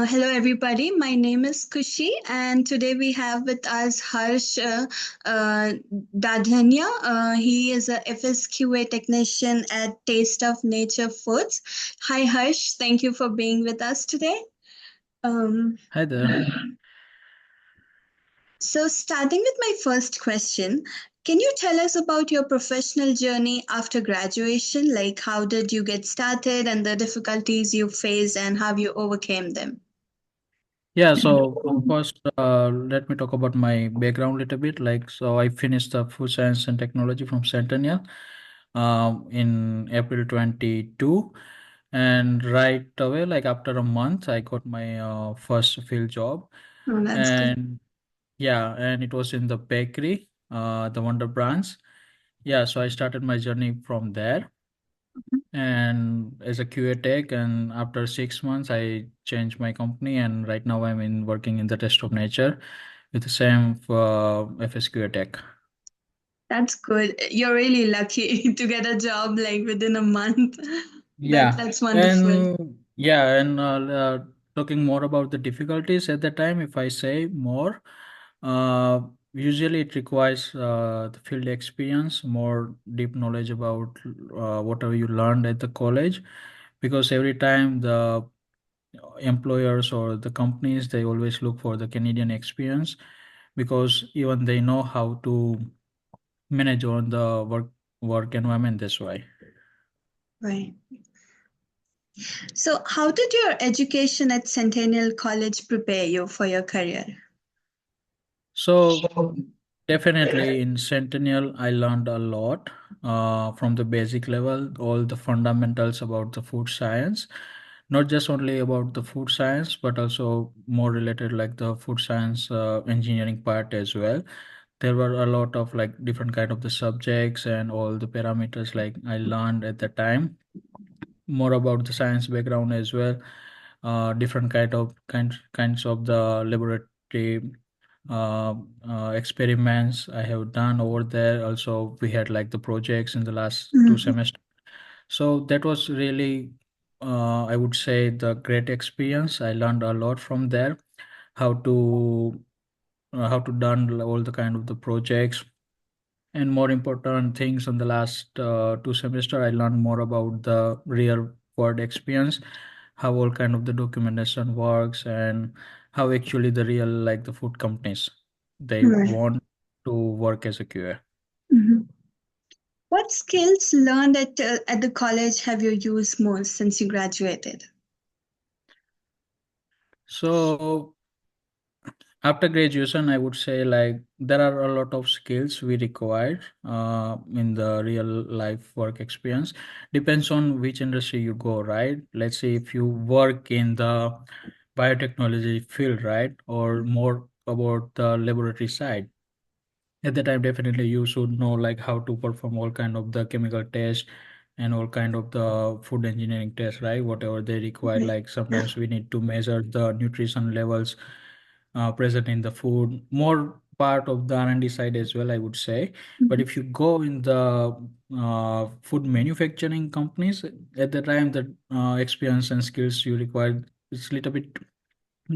Hello, everybody. My name is Kushi, and today we have with us Harsh Dadhiana. He is a FSQA technician at Taste of Nature Foods. Hi, Harsh. Thank you for being with us today. Um, Hi there. so, starting with my first question, can you tell us about your professional journey after graduation? Like, how did you get started and the difficulties you faced and how you overcame them? Yeah, so first, let me talk about my background a little bit. So I finished the food science and technology from Centennial in April 22. And right away, like after a month, I got my first field job. Oh, that's good. And yeah, and it was in the bakery, the Wonder Brands. Yeah, so I started my journey from there. And as a QA tech, and after 6 months I changed my company, and right now I'm in working in the test of nature with the same FSQA tech. That's good. You're really lucky to get a job like within a month. Yeah, That's wonderful. and talking more about the difficulties at the time, if I say more, uh, usually it requires the field experience, more deep knowledge about whatever you learned at the college, because every time the employers or the companies, they always look for the Canadian experience, because even they know how to manage on the work environment this way. Right. So, how did your education at Centennial College prepare you for your career? So definitely in Centennial I learned a lot from the basic level, all the fundamentals about the food science, not just only about the food science but also more related like the food science engineering part as well. There were a lot of like different kind of the subjects and all the parameters like I learned at the time, more about the science background as well, different kinds of the laboratory uh, experiments I have done over there. Also we had like the projects in the last two Mhm. semesters, so that was really I would say the great experience. I learned a lot from there, how to how to done all the kind of the projects, and more important things on the last 2 semester I learned more about the real world experience, how all kind of the documentation works, and how actually the real like the food companies they Right. want to work as a QA. Mhm. What skills learned at the college have you used most since you graduated? So after graduation I would say like there are a lot of skills we require in the real life work experience. Depends on which industry you go, right? Let's say if you work in the biotechnology field, right, or more about the laboratory side, at the time definitely you should know like how to perform all kind of the chemical test and all kind of the food engineering test, right, whatever they require. Right. Like sometimes we need to measure the nutrition levels present in the food, more part of the R&D side as well I would say. But Mhm. if you go in the food manufacturing companies, at the time the experience and skills you require is a little bit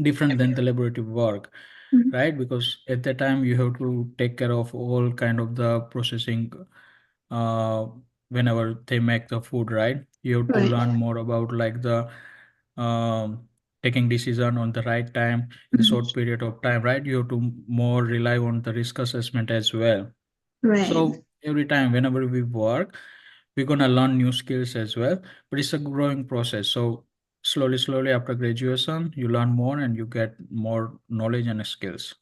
different than the laboratory work, Mhm. right? Because at that time you have to take care of all kind of the processing uh, whenever they make the food, right? You have to Right. learn more about like the um, taking decision on the right time in the Mhm. short period of time, right? You have to more rely on the risk assessment as well. Right. So every time whenever we work, we're gonna learn new skills as well. But it's a growing process. So slowly after graduation, you learn more and you get more knowledge and skills.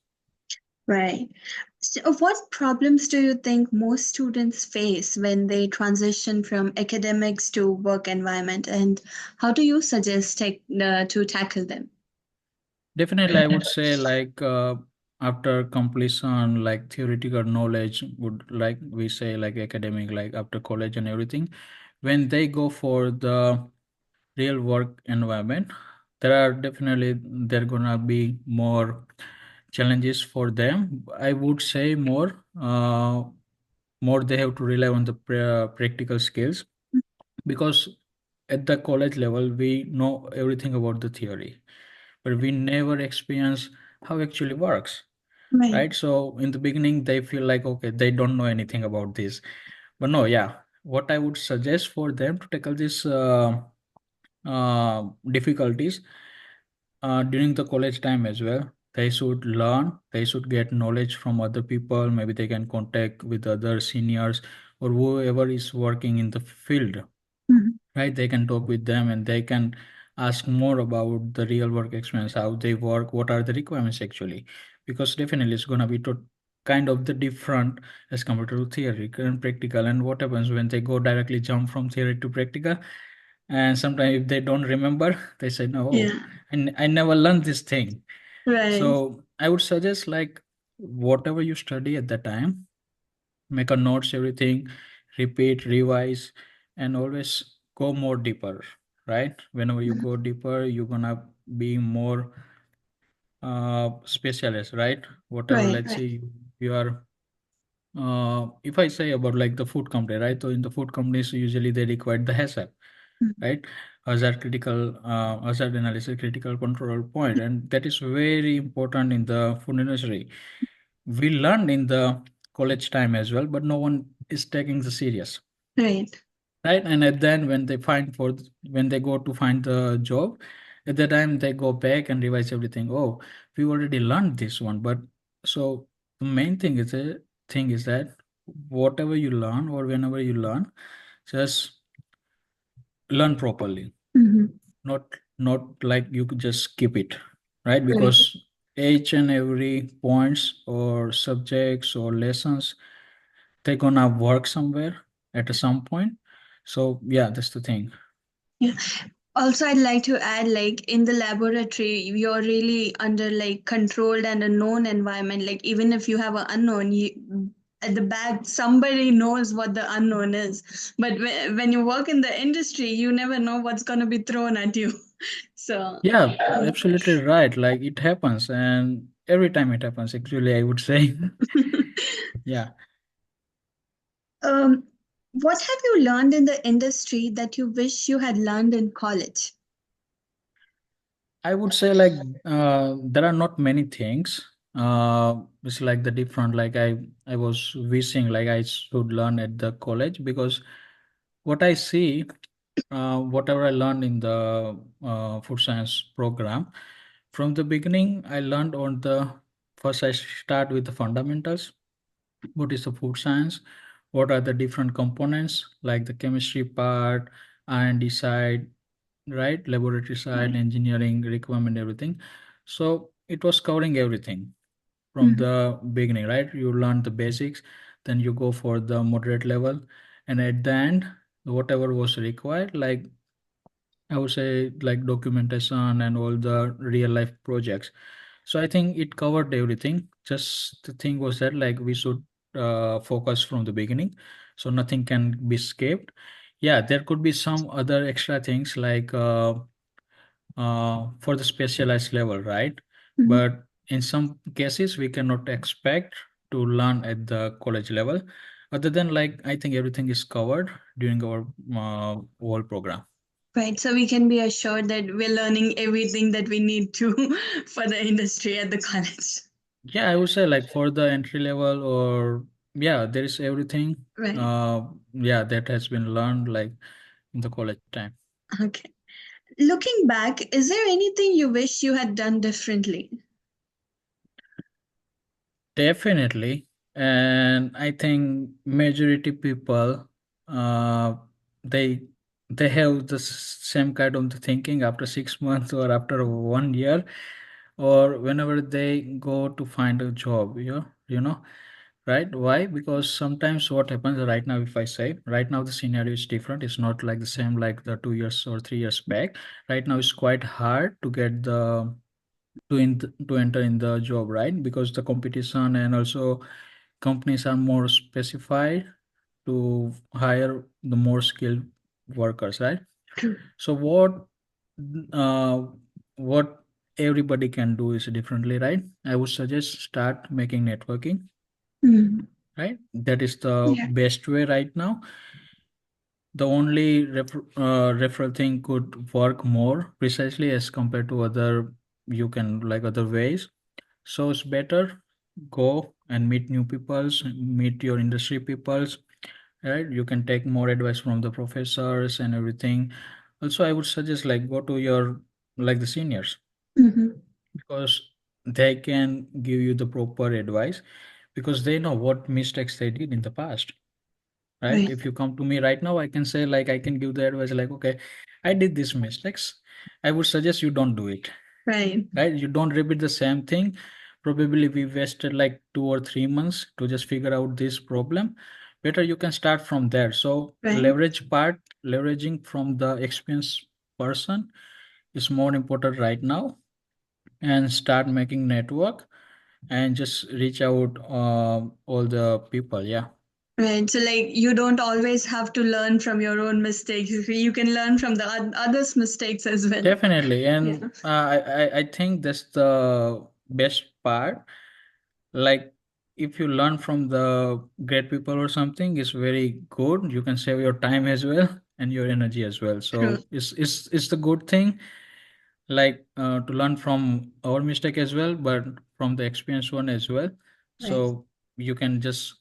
Right. So, what problems do you think most students face when they transition from academics to work environment, and how do you suggest to tackle them? Definitely, I would say like after completion, like theoretical knowledge would like we say like academic, like after college and everything, when they go for the real work environment, there are definitely there gonna be more challenges for them. I would say more they have to rely on the practical skills, because at the college level we know everything about the theory, but we never experience how it actually works, Right. right? So in the beginning, they feel like, okay, they don't know anything about this. But no, yeah, what I would suggest for them to tackle this difficulties during the college time as well. They should learn, they should get knowledge from other people. Maybe they can contact with other seniors or whoever is working in the field, Mhm. right? They can talk with them and they can ask more about the real work experience, how they work, what are the requirements actually. Because definitely it's going to be kind of the different as compared to theory and practical. And what happens when they go directly jump from theory to practical? And sometimes if they don't remember, they say, no, Yeah. and I never learned this thing. Right. So I would suggest like whatever you study at the time, make a notes, everything, repeat, revise, and always go more deeper, right? Whenever you Mhm. go deeper, you're gonna be more specialist, right? Whatever, Right. let's say you are if I say about like the food company, right? So in the food companies, usually they require the HACCP, Mhm. right? Hazard analysis, critical control point, and that is very important in the food industry. We learned in the college time as well, but no one is taking the serious, Right. right? And at then when they when they go to find the job, at the time they go back and revise everything. Oh, we already learned this one, but so the main thing is that whatever you learn or whenever you learn, just learn properly, Mhm. not like you could just skip it, right? Right. Because each and every points or subjects or lessons, they're gonna work somewhere at some point. So yeah, that's the thing. Yeah. Also, I'd like to add, like in the laboratory, you're really under like controlled and a known environment. Like even if you have an unknown, you at the back somebody knows what the unknown is. But when you work in the industry, you never know what's going to be thrown at you. So, Yeah, absolutely right. Like it happens, and every time it happens, actually, I would say. Yeah, um, what have you learned in the industry that you wish you had learned in college? I would say like there are not many things. It's like the different. Like I was wishing like I should learn at the college because what I see, whatever I learned in the food science program, from the beginning, I learned on the first. I start with the fundamentals. What is the food science? What are the different components like the chemistry part, R&D side, right? Laboratory side, Right. engineering requirement, everything. So it was covering everything from Mhm. the beginning, right? You learn the basics, then you go for the moderate level, and at the end, whatever was required, like I would say, like documentation and all the real life projects. So I think it covered everything. Just the thing was that like we should focus from the beginning, so nothing can be skipped. Yeah, there could be some other extra things like for the specialized level, right? Mhm. But in some cases, we cannot expect to learn at the college level. Other than like, I think everything is covered during our whole program. Right, so we can be assured that we're learning everything that we need to for the industry at the college. Yeah, I would say like for the entry level or yeah, there is everything. Right. Yeah, that has been learned like in the college time. Okay. Looking back, is there anything you wish you had done differently? Definitely. And I think majority people uh they they have the same kind of the thinking after 6 months or after 1 year or whenever they go to find a job, right? Why? Because sometimes what happens right now, if I say right now the scenario is different, it's not like the same like the 2 years or 3 years back. Right now it's quite hard to get the to enter in the job, right? Because the competition and also companies are more specified to hire the more skilled workers, right? True. So uh what everybody can do is differently, right? I would suggest start making networking, Mm. right? That is the Yeah. best way right now. The only referral thing could work more precisely as compared to other you can like other ways. So it's better go and meet new peoples, meet your industry peoples, right? You can take more advice from the professors and everything. Also, I would suggest like go to your like the seniors, Mm-hmm. because they can give you the proper advice, because they know what mistakes they did in the past, right? Right. If you come to me right now, I can say like I can give the advice like, okay, I did these mistakes, I would suggest you don't do it, Right. right? You don't repeat the same thing. Probably we wasted like 2 or 3 months to just figure out this problem. Better you can start from there. So Right. leveraging from the experienced person is more important right now, and start making network and just reach out all the people. Yeah. Right. So, like, you don't always have to learn from your own mistakes. You can learn from the others' mistakes as well. Definitely, and Yeah. I think that's the best part. Like, if you learn from the great people or something, it's very good. You can save your time as well and your energy as well. True. So it's the good thing. Like to learn from our mistake as well, but from the experienced one as well. Right. So you can just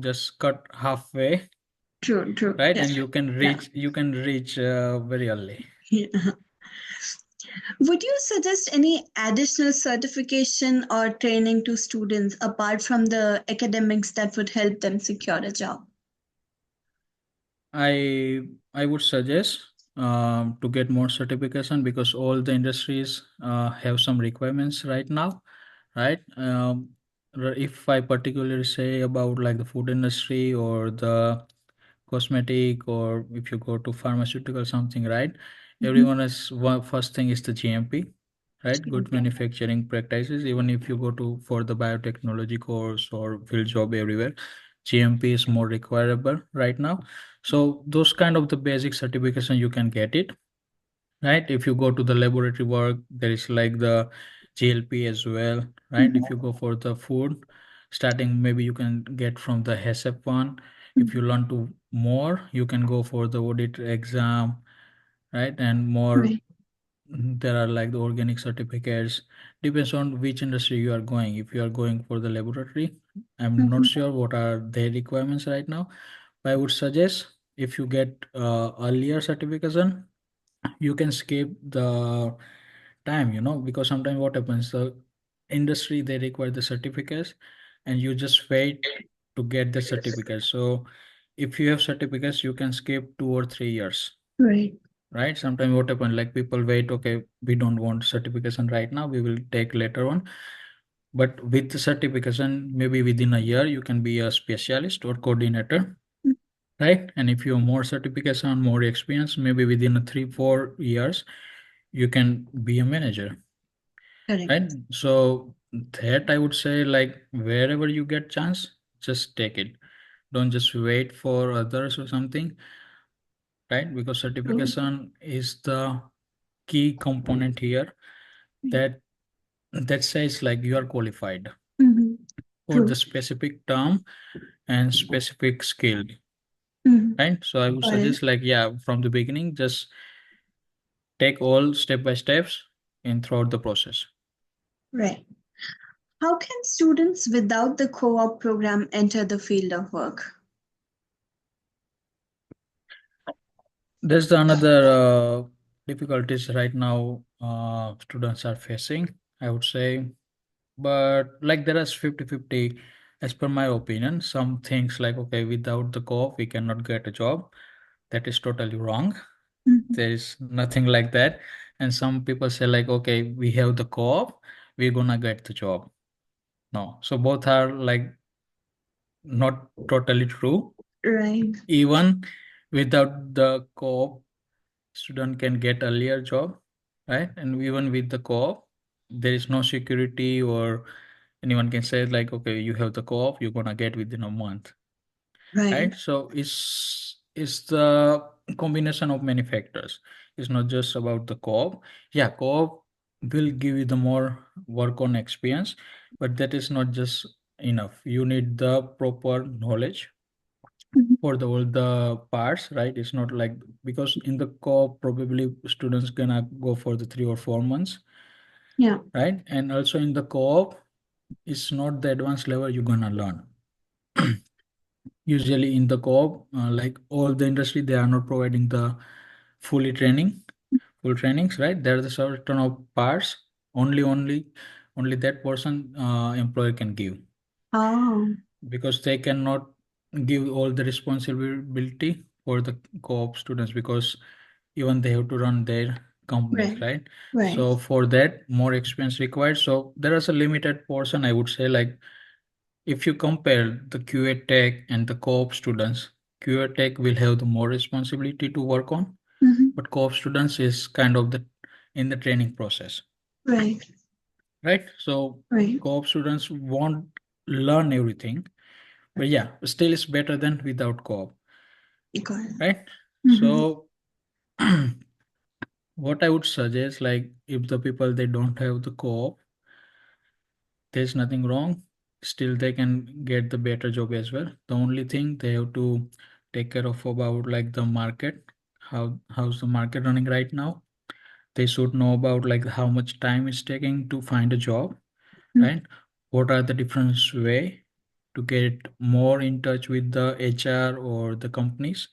just cut halfway, True. True. right? Yeah. And Yeah. you can reach very early. Yeah. Would you suggest any additional certification or training to students apart from the academics that would help them secure a job? I would suggest to get more certification, because all the industries have some requirements right now, right? If I particularly say about like the food industry or the cosmetic, or if you go to pharmaceutical something, right? Mhm. Everyone is one first thing is the GMP, right? Good manufacturing practices. Even if you go to for the biotechnology course or field job everywhere, GMP is more requirable right now. So those kind of the basic certification you can get it, right? If you go to the laboratory work, there is like the GLP as well, right? If you go for the food, starting maybe you can get from the HACCP one. If you learn to more, you can go for the audit exam, right? And more, Right. there are like the organic certificates. Depends on which industry you are going. If you are going for the laboratory, I'm not Mhm. sure what are their requirements right now. But I would suggest if you get earlier certification, you can skip the time, because sometimes what happens, the industry they require the certificates, and you just wait to get the certificate. So if you have certificates, you can skip 2 or 3 years, Right. right? Sometimes what happens, like people wait, okay, we don't want certification right now, we will take later on. But with the certification, maybe within a year you can be a specialist or coordinator, right? And if you have more certification, more experience, maybe within a 3 4 years you can be a manager, Correct. right? So that I would say, like, wherever you get chance, just take it. Don't just wait for others or something, right? Because True. certification is the key component here, that says like you are qualified Mhm. for True. the specific term and specific skill, Mhm. right? So I would Got it. suggest, like, yeah, from the beginning, just take all step by steps in throughout the process. Right. How can students without the co-op program enter the field of work? There's the another difficulties right now students are facing, I would say. But like there is 50-50 as per my opinion. Some things like, okay, without the co-op we cannot get a job. That is totally wrong. Mhm. There is nothing like that. And some people say like, okay, we have the co-op, we're gonna get the job. No. So both are like not totally true. Right. Even without the co-op, student can get earlier job, right? And even with the co-op, there is no security, or anyone can say like, okay, you have the co-op, you're gonna get within a month, Right. right? So it's the combination of many factors. It's not just about the co-op. Yeah, co-op will give you the more work on experience, but that is not just enough. You need the proper knowledge Mhm. for the all the parts, right? It's not like, because in the co-op probably students gonna go for the 3 or 4 months, Yeah. right? And also in the co-op, it's not the advanced level you're gonna learn. Usually in the co-op, like all the industry, they are not providing the fully training, full trainings, right? There are the certain of parts only that person employer can give, Oh, because they cannot give all the responsibility for the co-op students, because even they have to run their companies, right, right? right. So for that, more expense required. So there is a limited portion, I would say. Like if you compare the QA tech and the co-op students, QA tech will have the more responsibility to work on, Mm-hmm. but co-op students is kind of the in the training process, Right, right? So right. co-op students won't learn everything, but yeah, still it's better than without co-op, Got it. right? Mm-hmm. So what I would suggest, like if the people they don't have the co-op, there's nothing wrong. Still they can get the better job as well. The only thing they have to take care of about like the market, how's the market running right now. They should know about like how much time it's taking to find a job, right? What are the different way to get more in touch with the HR or the companies?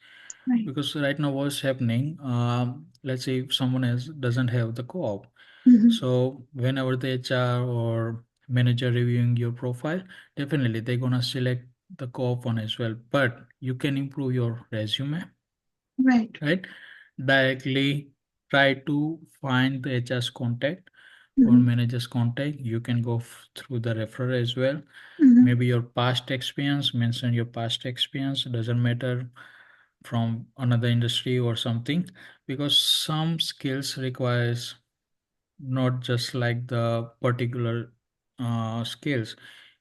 Right. Because right now what's happening, let's say if someone else doesn't have the co-op, Mm-hmm. so whenever the HR or manager reviewing your profile, definitely they're gonna select the co-op one as well. But you can improve your resume, Right. right? Directly try to find the HR's contact or Mm-hmm. manager's contact. You can go through the referral as well. Mm-hmm. Maybe your past experience, mention your past experience, doesn't matter from another industry or something, because some skills requires not just like the particular skills.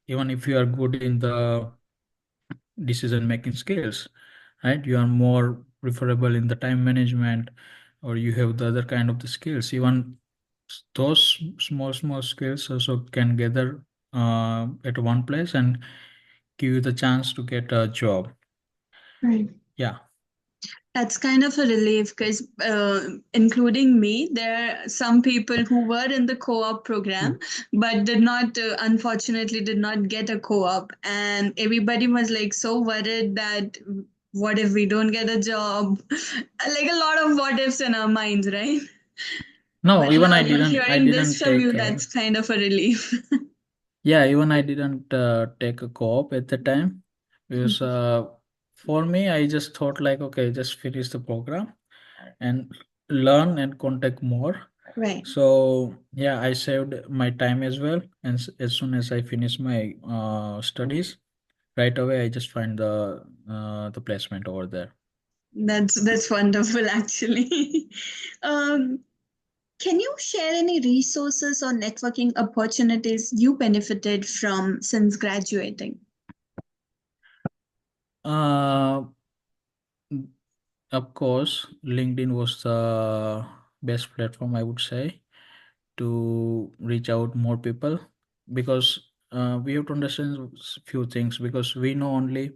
Even if you are good in the decision making skills, right, you are more preferable in the time management, or you have the other kind of the skills, even those small skills also can gather at one place and give you the chance to get a job. Right. Yeah. That's kind of a relief because, including me, there are some people who were in the co-op program but did not, unfortunately, did not get a co-op, and everybody was like so worried that what if we don't get a job? Like a lot of what ifs in our minds, right? No, But even now, I didn't hearing this from you, take that's kind of a relief. yeah, even I didn't take a co-op at the time, because for me, I just thought like, okay, just finish the program and learn and contact more. Right. So yeah, I saved my time as well. And as soon as I finish my studies, right away I just find the placement over there. That's wonderful, actually. um, Can you share any resources or networking opportunities you benefited from since graduating? Uh, of course, LinkedIn was the best platform, I would say, to reach out more people, because we have to understand few things, because we know only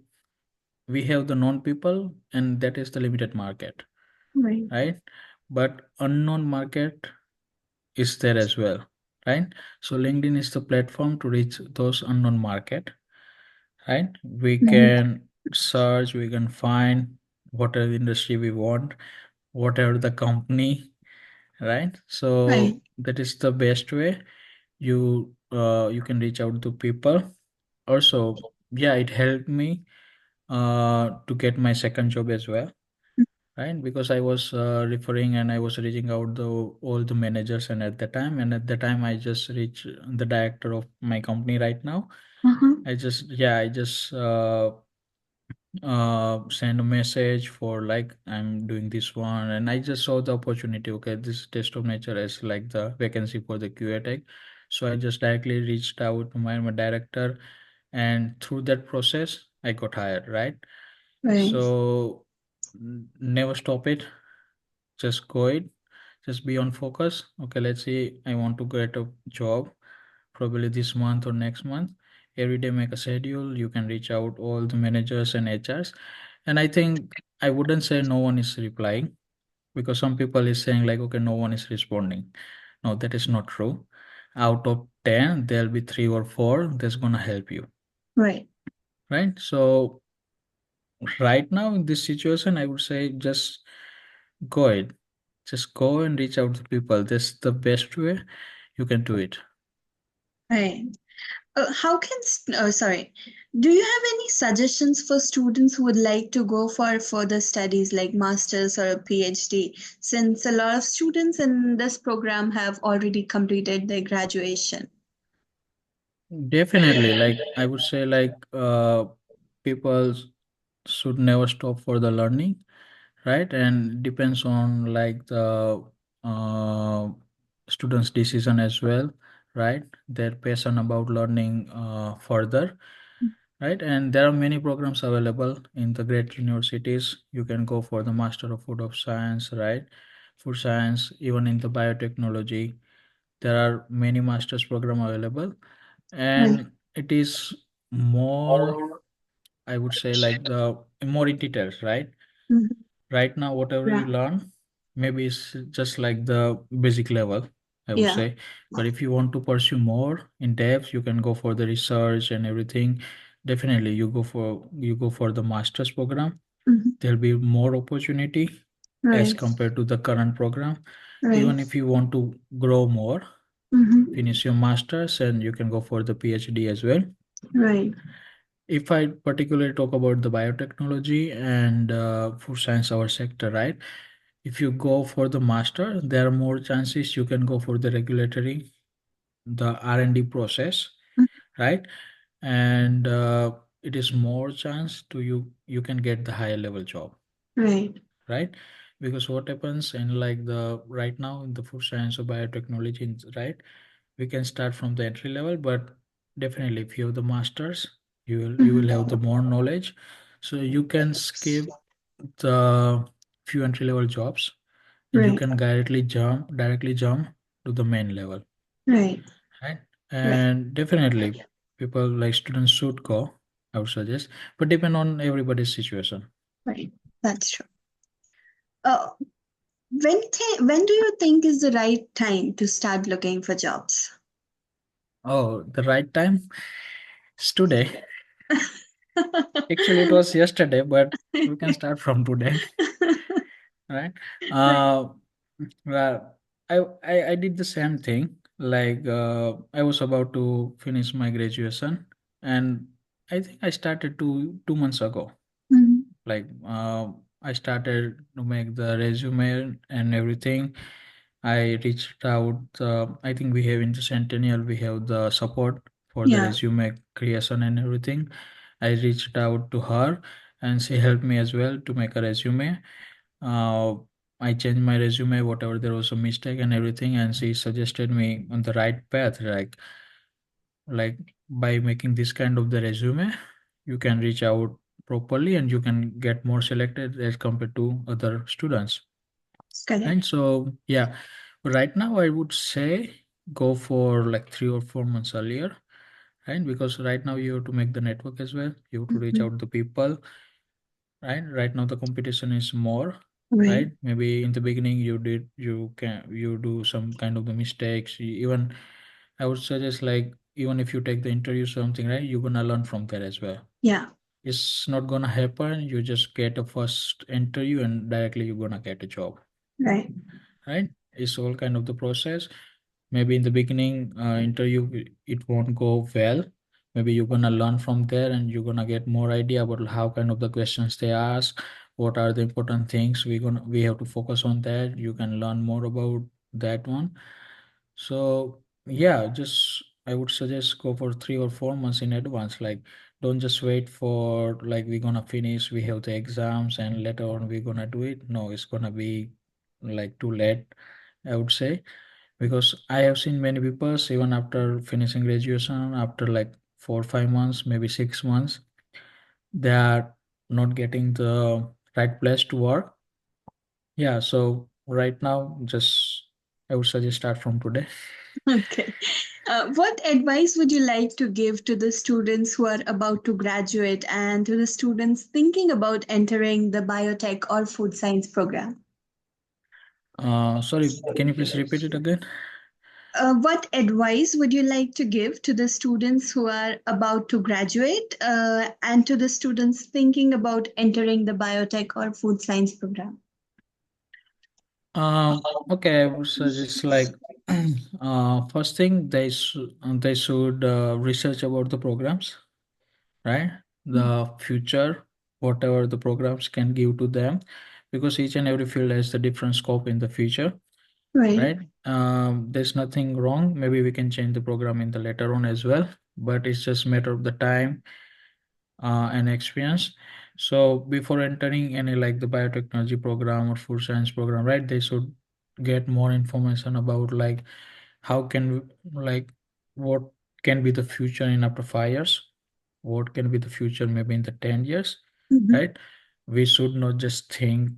we have the known people and that is the limited market, Right. right? But unknown market is there as well, right? So LinkedIn is the platform to reach those unknown market, right? We Right. can search, we can find whatever industry we want, whatever the company, right? Right. So that is the best way you can reach out to people. Also, yeah, it helped me to get my second job as well, right? Because I was referring and I was reaching out the all the managers, and at the time I just reached the director of my company right now. Uh-huh. I just send a message for like I'm doing this one, and I just saw the opportunity. Okay, this test of nature is like the vacancy for the QA tech, so I just directly reached out to my director, and through that process I got hired, right? Right. So never stop it, just go it, just be on focus. Okay, let's see, I want to get a job probably this month or next month. Every day make a schedule, you can reach out all the managers and HRs. And I think I wouldn't say no one is replying, because some people is saying like, okay, no one is responding. No, that is not true. out of 10 there'll be 3 or 4 that's gonna help you, Right. right? So right now in this situation, I would say go ahead, just go and reach out to people. That's the best way you can do it. Right. How can, sorry, do you have any suggestions for students who would like to go for further studies like master's or a PhD, since a lot of students in this program have already completed their graduation? Definitely, like I would say, like people should never stop for the learning, right? And depends on like the uh, students' decision as well, right? Their passion about learning further, right? And there are many programs available in the great universities. You can go for the Master of Food of Science, right? Food science, even in the biotechnology, there are many masters program available, Right. and it is more, I would say, like the more in details, right? Mhm. Right now whatever you Yeah. learn, maybe it's just like the basic level, I would Yeah. say. But if you want to pursue more in depth, you can go for the research and everything. Definitely you go for the master's program. Mhm. There'll be more opportunity as Right. compared to the current program. Right. Even if you want to grow more, Mhm. finish your masters, and you can go for the PhD as well. Right. If I particularly talk about the biotechnology and food science, our sector, right? If you go for the master, there are more chances you can go for the regulatory, the R&D process, Mhm. right? And it is more chance to you can get the higher level job, Right. right? Because what happens in like the right now in the food science or biotechnology, right? We can start from the entry level, but definitely if you have the masters, you will have the Mhm. more knowledge, so you can skip the few entry level jobs, and you Right. can directly jump to the main level, Right. right? Right. And definitely people like students should go, I would suggest, but depend on everybody's situation. Right. That's true. Uh, when do you think is the right time to start looking for jobs? Oh, the right time is today. Actually it was yesterday, but we can start from today. Right. Right. Well, I did the same thing. Like I was about to finish my graduation, and I think I started 2 months ago. Mhm. Like I started to make the resume and everything. I reached out. I think we have in the Centennial we have the support for the Yeah. resume creation and everything. I reached out to her, and she helped me as well to make a resume. uh, I changed my resume, whatever there was a mistake and everything, and she suggested me on the right path. Like by making this kind of the resume, you can reach out properly and you can get more selected as compared to other students. And Correct. so yeah, right now I would say go for like 3 or 4 months earlier, right? Because right now you have to make the network as well. You have to reach Mhm. out to people, right now the competition is more, Right. right? Maybe in the beginning you do some kind of the mistakes. Even I would suggest, like, even if you take the interview something, right, you're gonna learn from there as well. Yeah. It's not gonna happen you just get a first interview and directly you're gonna get a job, Right. right? It's all kind of the process. Maybe in the beginning interview it won't go well. Maybe you're gonna learn from there and you're gonna get more idea about how kind of the questions they ask, what are the important things we have to focus on. That you can learn more about that one. So yeah, just I would suggest go for 3 or 4 months in advance. Like, don't just wait for like we're gonna finish, we have the exams and later on we're gonna do it. No, it's gonna be like too late, I would say. Because I have seen many people even after finishing graduation, after like 4 or 5 months, maybe 6 months, they are not getting the right place to work. Yeah, so right now, just I would suggest start from today. Okay. What advice would you like to give to the students who are about to graduate and to the students thinking about entering the biotech or food science program? Sorry, can you please repeat it again? What advice would you like to give to the students who are about to graduate and to the students thinking about entering the biotech or food science program? Okay, I would suggest like first thing they should research about the programs, right? The future, whatever the programs can give to them, because each and every field has the different scope in the future, Right, right? There's nothing wrong. Maybe we can change the program in the later on as well, but it's just matter of the time and experience. So before entering any like the biotechnology program or food science program, right, they should get more information about like how can like what can be the future in after 5 years, what can be the future maybe in the 10 years, mhm, right? We should not just think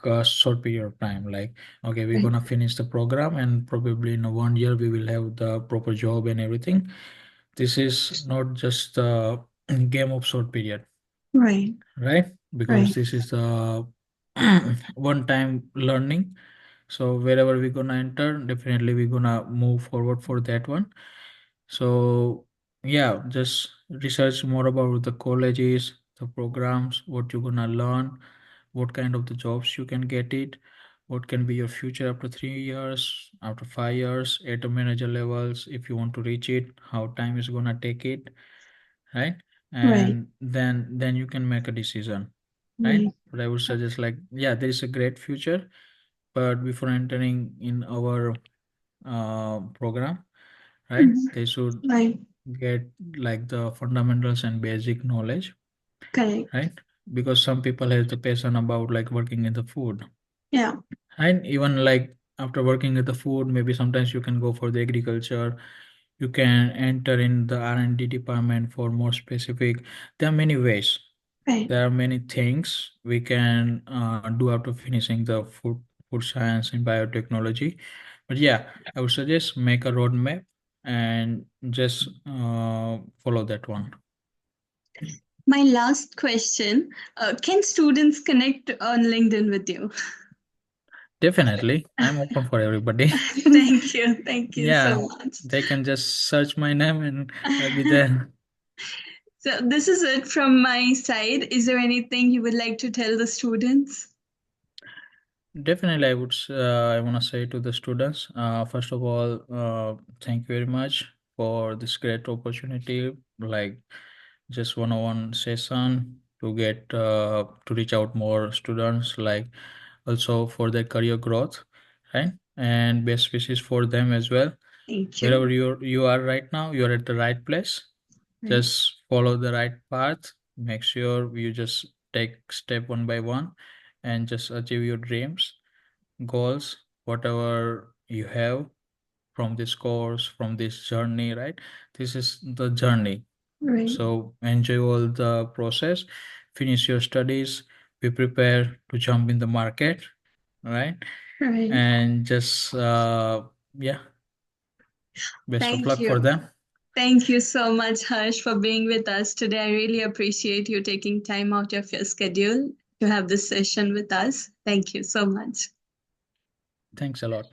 a short period of time like, okay, we're right, gonna finish the program and probably in 1 year we will have the proper job and everything. This is not just a game of short period, right, right? Because right, this is the one time learning. So wherever we're gonna enter, definitely we're gonna move forward for that one. So yeah, just research more about the colleges, the programs, what you're gonna learn, what kind of the jobs you can get it, what can be your future after 3 years, after 5 years, at the manager levels, if you want to reach it, how time is gonna take it, right? right, And then you can make a decision, right? right. But I would suggest like, yeah, there is a great future, but before entering in our program, right, Mhm, they should right, get like the fundamentals and basic knowledge, correct. right? Because some people have the passion about like working in the food, Yeah, and even like after working with the food, maybe sometimes you can go for the agriculture, you can enter in the R&D department for more specific. There are many ways, right. there are many things we can do after finishing the food science and biotechnology. But yeah, I would suggest make a roadmap and just follow that one. My last question, can students connect on LinkedIn with you? Definitely, I'm open for everybody. Thank you. Thank you Yeah, so much. they can just search my name and I'll be there. So, this is it from my side. Is there anything you would like to tell the students? Definitely, I want to say to the students, first of all, thank you very much for this great opportunity, like just one-on-one session to get to reach out more students, like also for their career growth, right? And best wishes for them as well. Thank Wherever you. you are right now, you're at the right place. Right, Just follow the right path. Make sure you just take step one by one and just achieve your dreams, goals, whatever you have from this course, from this journey, right? This is the journey. right, So enjoy all the process, finish your studies, be prepared to jump in the market, right? right. And just yeah, best of Thank luck for you. them. Thank you so much, Harsh, for being with us today. I really appreciate you taking time out of your schedule to have this session with us. Thank you so much. Thanks a lot.